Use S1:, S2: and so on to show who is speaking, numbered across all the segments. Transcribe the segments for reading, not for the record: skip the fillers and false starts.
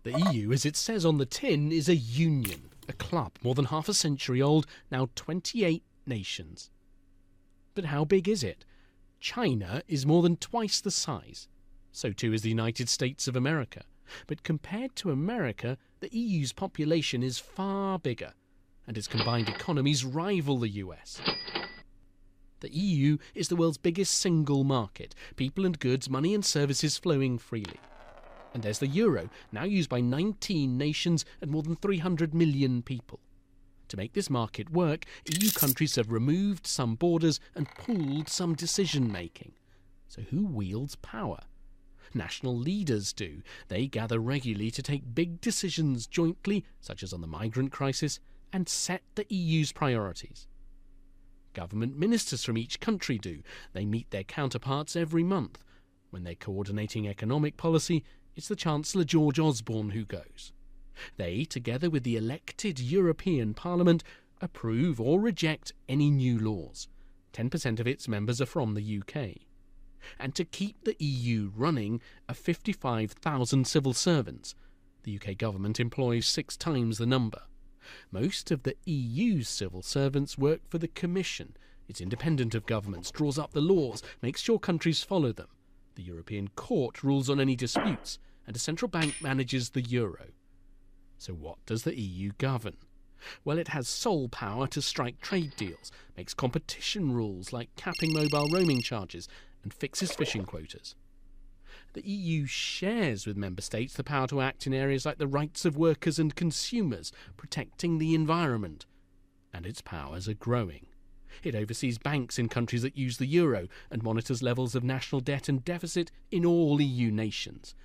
S1: The EU, as it says on the tin, is a union, a club more than half a century old, now 28 nations. But how big is it? China is more than twice the size. So too is the United States of America. But compared to America, the EU's population is far bigger, and its combined economies rival the US. The EU is the world's biggest single market, people and goods, money and services flowing freely. And there's the euro, now used by 19 nations and more than 300 million people. To make this market work, EU countries have removed some borders and pooled some decision-making. So who wields power? National leaders do. They gather regularly to take big decisions jointly, such as on the migrant crisis, and set the EU's priorities. Government ministers from each country do. They meet their counterparts every month. When they're coordinating economic policy, it's the Chancellor George Osborne who goes. They, together with the elected European Parliament, approve or reject any new laws. 10% of its members are from the UK. And to keep the EU running are 55,000 civil servants. The UK government employs 6 times the number. Most of the EU's civil servants work for the Commission. It's independent of governments, draws up the laws, makes sure countries follow them. The European Court rules on any disputes, and a central bank manages the euro. So what does the EU govern? Well, it has sole power to strike trade deals, makes competition rules like capping mobile roaming charges, and fixes fishing quotas. The EU shares with member states the power to act in areas like the rights of workers and consumers, protecting the environment. And its powers are growing. It oversees banks in countries that use the euro and monitors levels of national debt and deficit in all EU nations.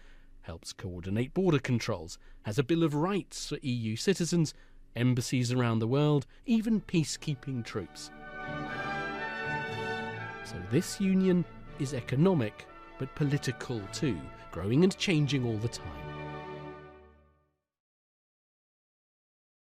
S1: Helps coordinate border controls, has a Bill of Rights for EU citizens, embassies around the world, even peacekeeping troops. So this union is economic, but political too, growing and changing all the time.